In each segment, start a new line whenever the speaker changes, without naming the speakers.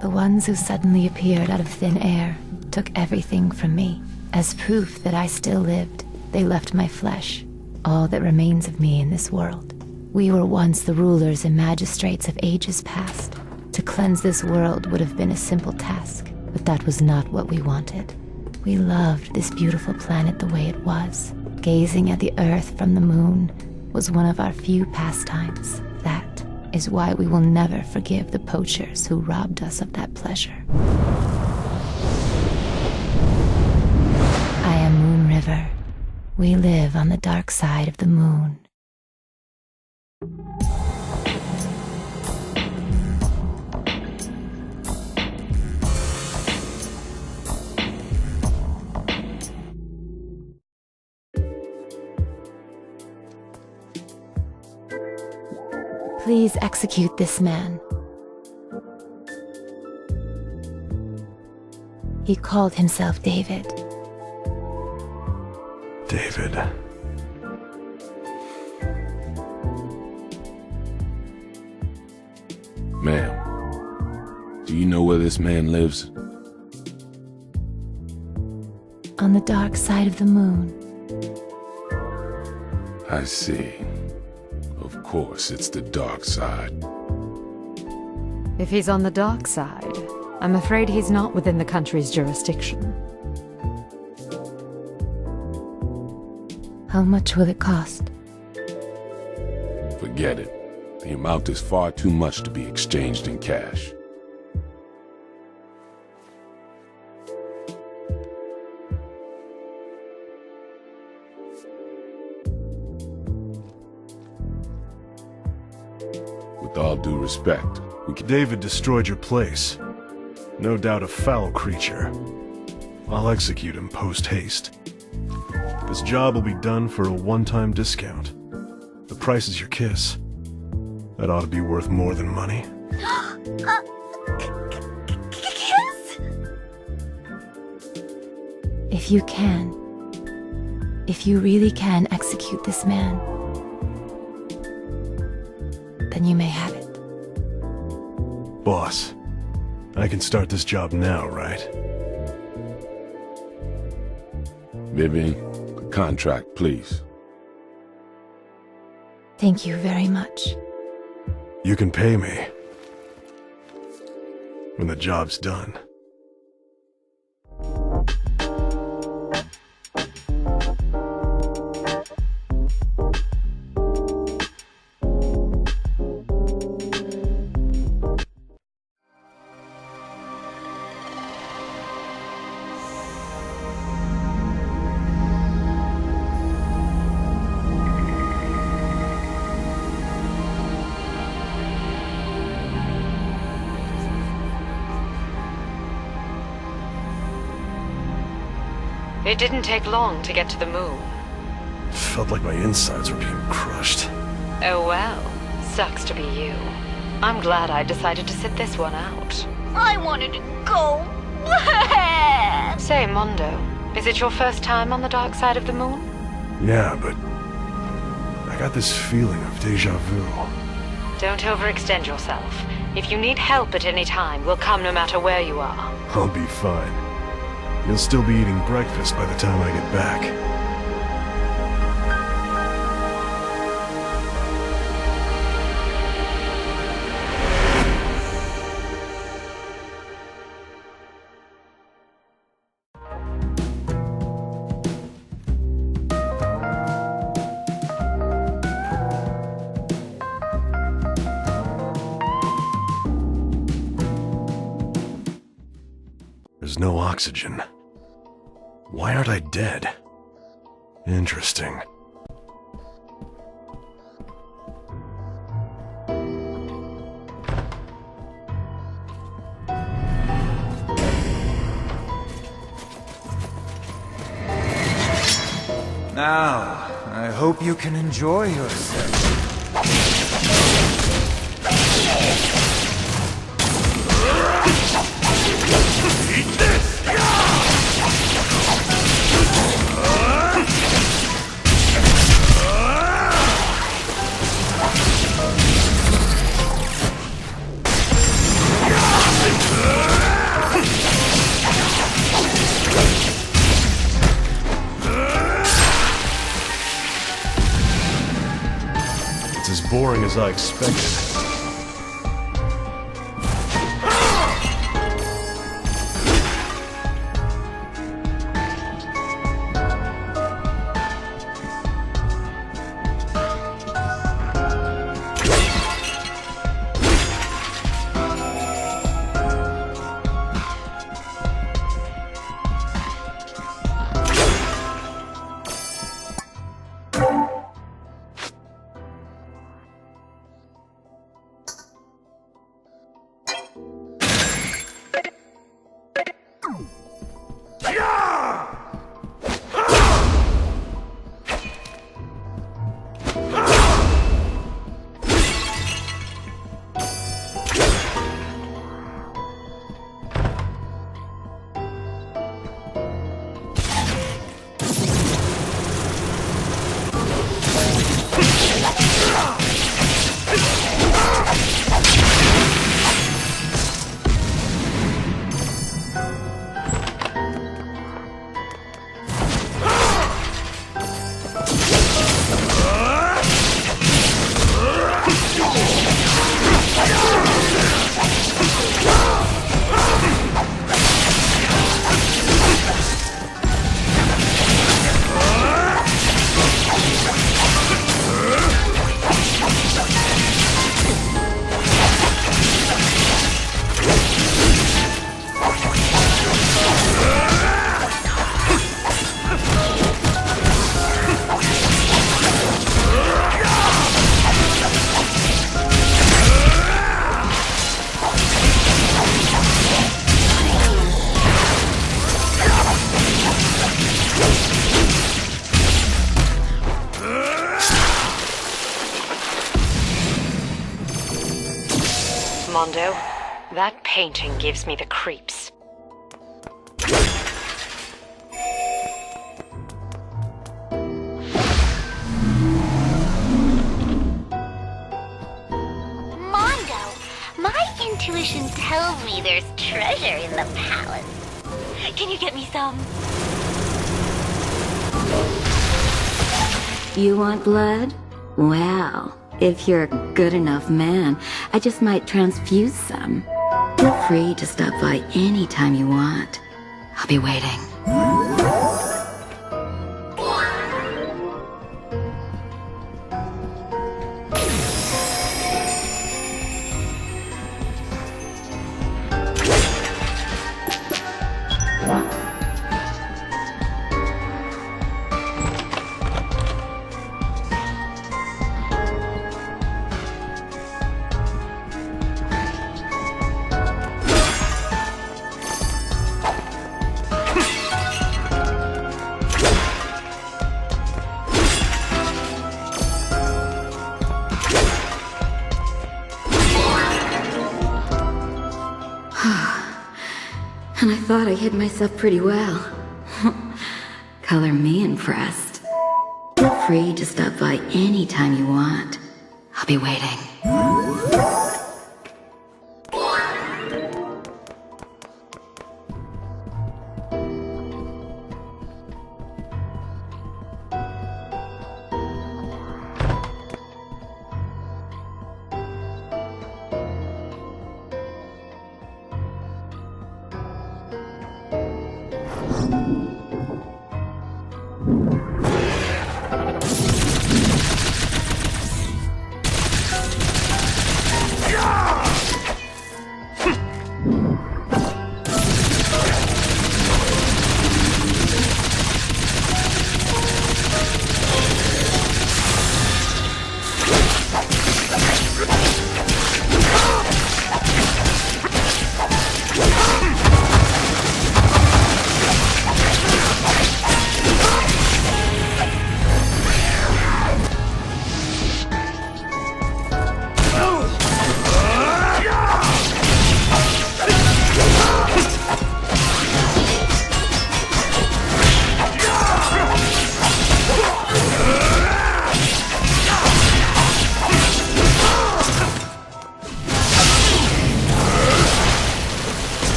The ones who suddenly appeared out of thin air took everything from me. As proof that I still lived, they left my flesh, all that remains of me in this world. We were once the rulers and magistrates of ages past. To cleanse this world would have been a simple task, but that was not what we wanted. We loved this beautiful planet the way it was. Gazing at the Earth from the moon was one of our few pastimes. That is why we will never forgive the poachers who robbed us of that pleasure. I am Moon River. We live on the dark side of the moon. Please execute this man. He called himself David.
David.
Ma'am, do you know where this man lives?
On the dark side of the moon.
I see. Of course, it's the dark side.
If he's on the dark side, I'm afraid he's not within the country's jurisdiction.
How much will it cost?
Forget it. The amount is far too much to be exchanged in cash. With all due respect, we can...
David destroyed your place. No doubt a foul creature. I'll execute him post-haste. This job will be done for a one-time discount. The price is your kiss. That ought to be worth more than money.
Kiss? If you really can execute this man, then you may have it.
Boss, I can start this job now, right?
Vivian, the contract, please.
Thank you very much.
You can pay me when the job's done.
It didn't take long to get to the moon.
Felt like my insides were being crushed.
Oh well, sucks to be you. I'm glad I decided to sit this one out.
I wanted to go.
Say, Mondo, is it your first time on the dark side of the moon?
Yeah, but I got this feeling of déjà vu.
Don't overextend yourself. If you need help at any time, we'll come no matter where you are.
I'll be fine. You'll still be eating breakfast by the time I get back. There's no oxygen. Why aren't I dead? Interesting.
Now, I hope you can enjoy yourself.
Eat this! boring as I expected.
Mondo, that painting gives me the creeps.
Mondo, my intuition tells me there's treasure in the palace. Can you get me some?
You want blood? Well, if you're a good enough man, I just might transfuse some. Feel free to stop by anytime you want. I'll be waiting. And I thought I hid myself pretty well. Color me impressed. Feel free to stop by anytime you want. I'll be waiting.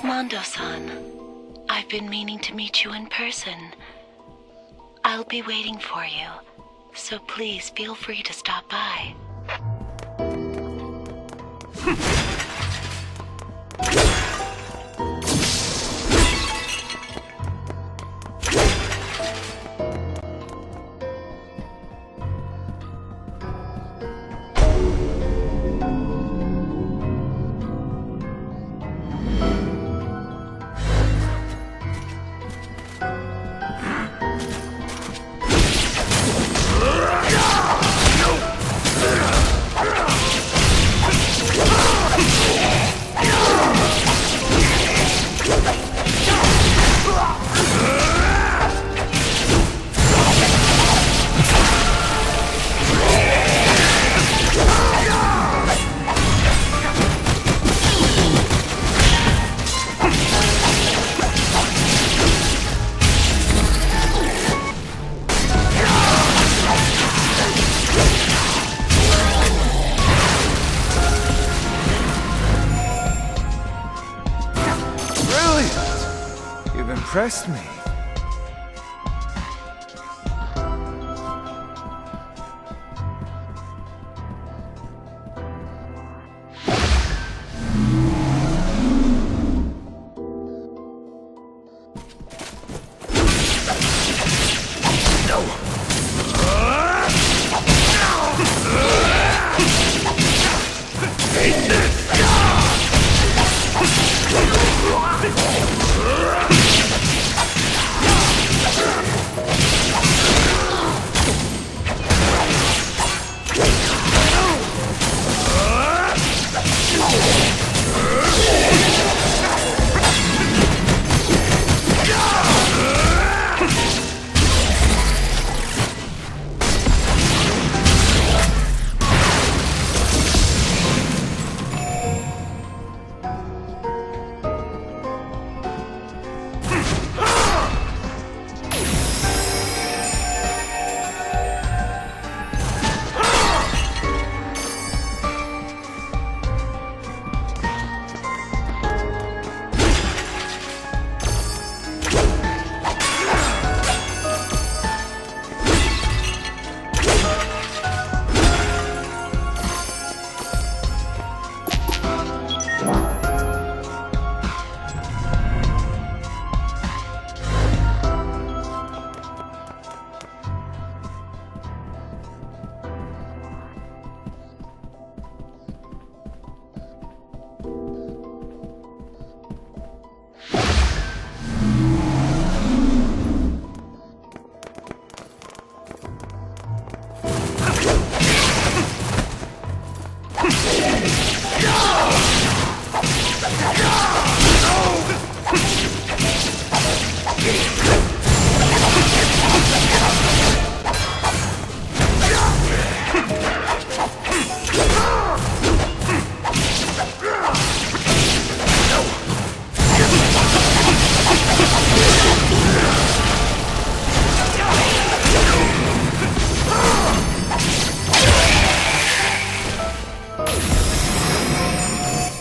Mondo-san, I've been meaning to meet you in person.
I'll be waiting for you, so please feel free to stop by.
You've impressed me.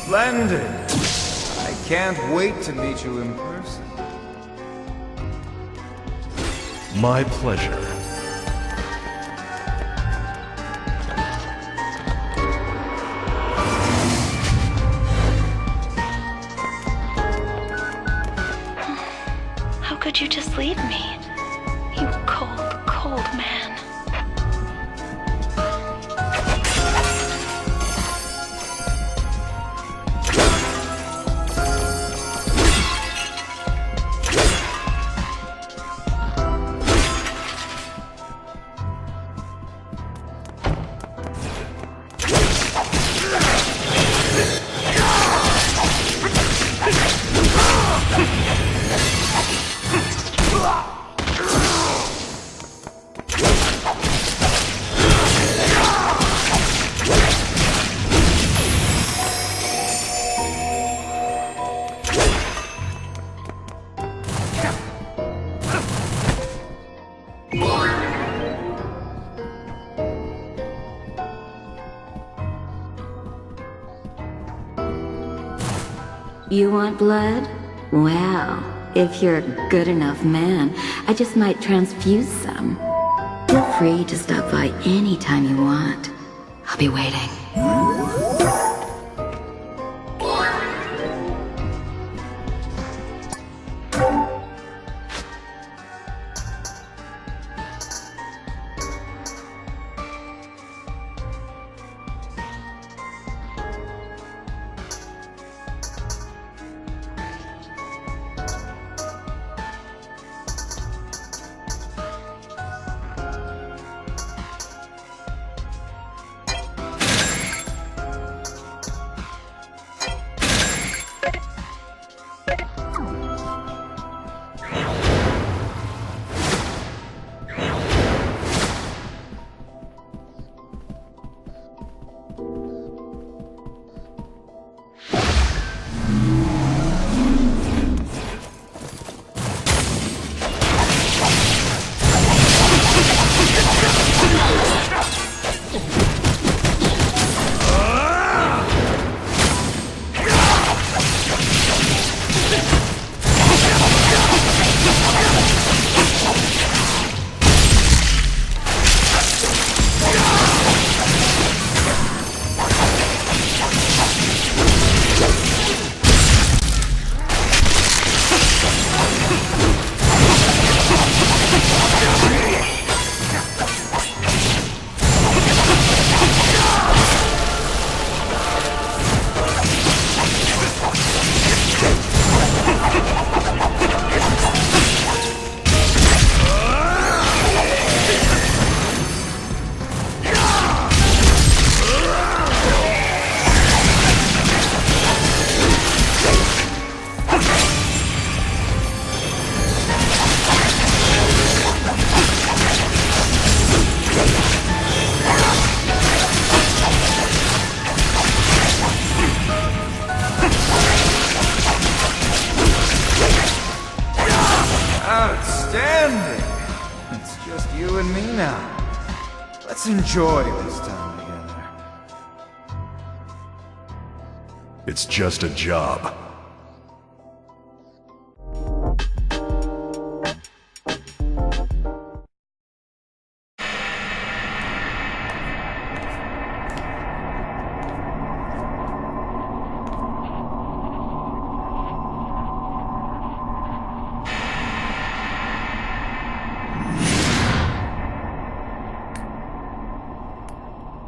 Splendid! I can't wait to meet you in person.
My pleasure.
How could you just leave me? You cold, cold man.
You want blood? Well, if you're a good enough man, I just might transfuse some. Feel free to stop by anytime you want. I'll be waiting.
Outstanding! It's just you and me now. Let's enjoy this time together.
It's just a job.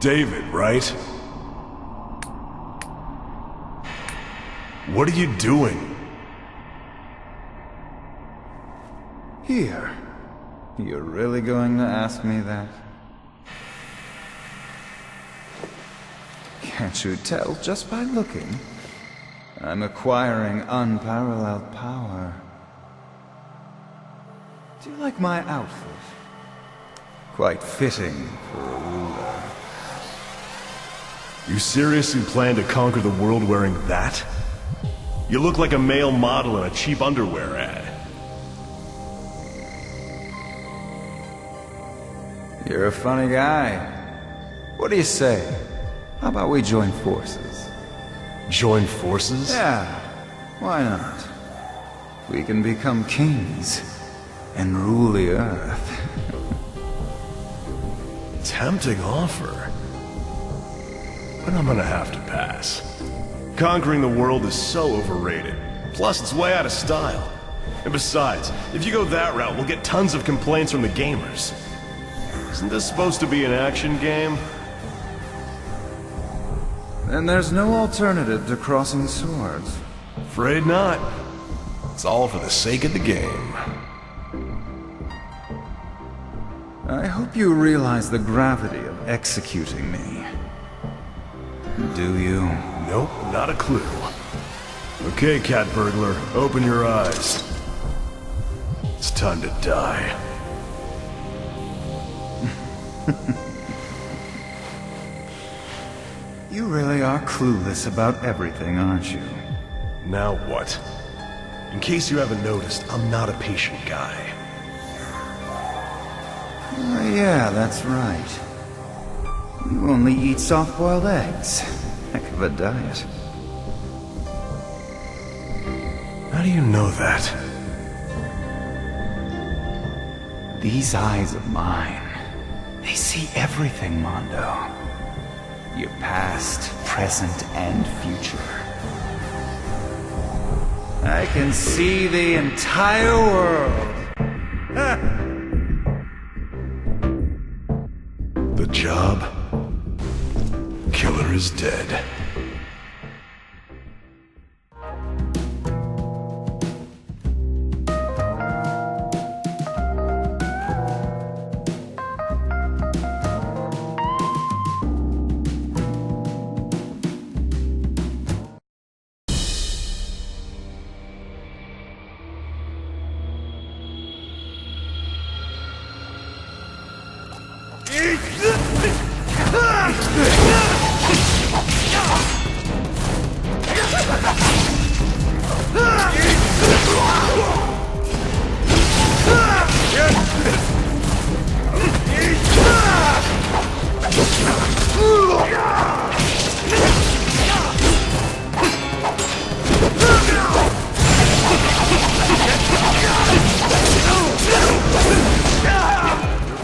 David, right? What are you doing?
Here. You're really going to ask me that? Can't you tell just by looking? I'm acquiring unparalleled power. Do you like my outfit? Quite fitting for a ruler.
You seriously plan to conquer the world wearing that? You look like a male model in a cheap underwear ad.
You're a funny guy. What do you say? How about we join forces?
Join forces?
Yeah, why not? We can become kings and rule the earth.
Tempting offer. But I'm gonna have to pass. Conquering the world is so overrated. Plus, it's way out of style. And besides, if you go that route, we'll get tons of complaints from the gamers. Isn't this supposed to be an action game?
Then there's no alternative to crossing swords.
Afraid not. It's all for the sake of the game.
I hope you realize the gravity of executing me. Do you?
Nope, not a clue. Okay, cat burglar, open your eyes. It's time to die.
You really are clueless about everything, aren't you?
Now what? In case you haven't noticed, I'm not a patient guy.
Oh, yeah, that's right. You only eat soft-boiled eggs. Heck of a diet.
How do you know that?
These eyes of mine, they see everything, Mondo. Your past, present, and future. I can see the entire world.
The job? Killer is dead.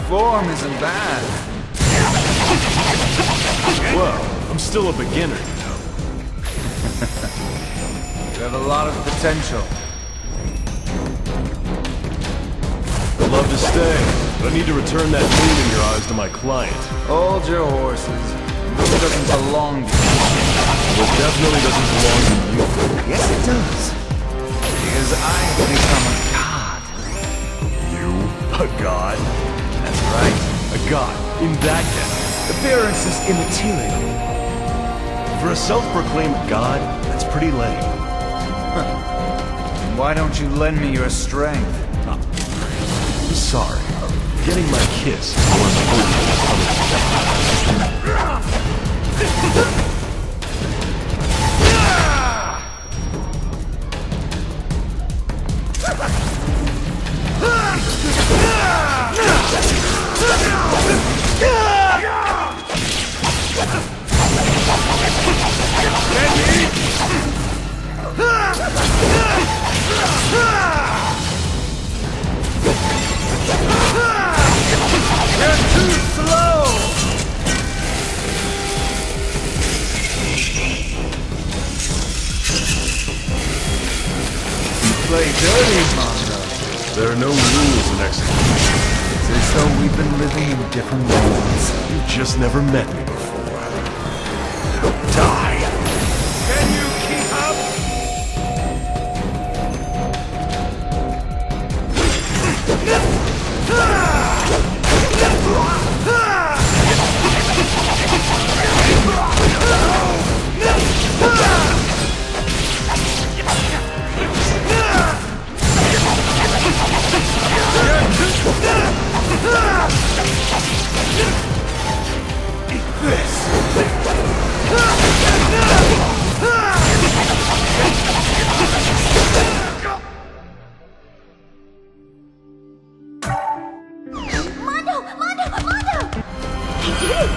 Form isn't bad.
Well, I'm still a beginner, you know.
You have a lot of potential.
I'd love to stay, but I need to return that gleam in your eyes to my client.
Hold your horses. This doesn't belong to you.
Well, it definitely doesn't belong to you.
Yes, it does. Because I have become a god.
You? A god?
That's right.
A god? In that case?
Appearance is immaterial.
For a self-proclaimed god, that's pretty lame.
Why don't you lend me your strength?
Sorry. Getting my kiss is more important than becoming a god.
You're too slow! You play dirty, Mondo.
There are no rules in execution.
It's as though we've been living in different worlds.
You've just never met me before. Die!
Can you keep up?
Mondo! Mondo! Mondo! I did it!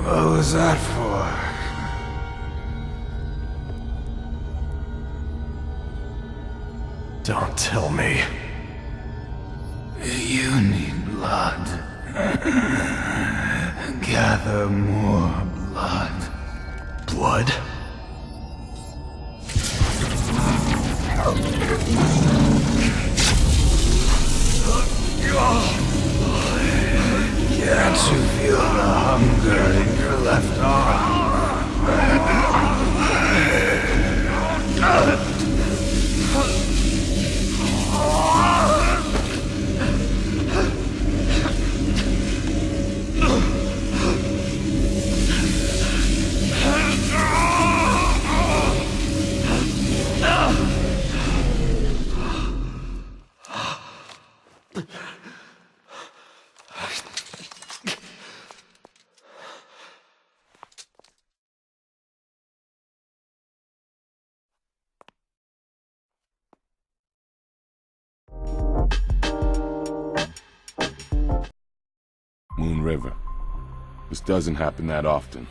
What was that for?
Don't tell me.
You need blood. Gather more blood.
Blood?
Feel the hunger in your left arm.
Moon River. This doesn't happen that often.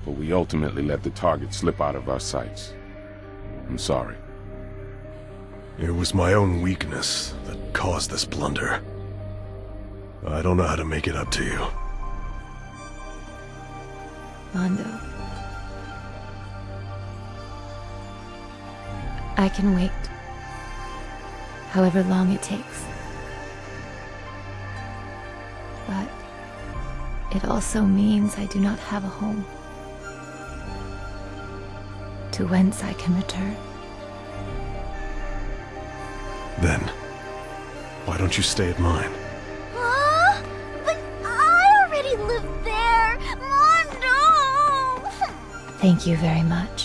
But we ultimately let the target slip out of our sights. I'm sorry.
It was my own weakness that caused this blunder. I don't know how to make it up to you.
Mondo. I can wait. However long it takes. But it also means I do not have a home to whence I can return.
Then, why don't you stay at mine?
But I already live there! Mondo!
Thank you very much.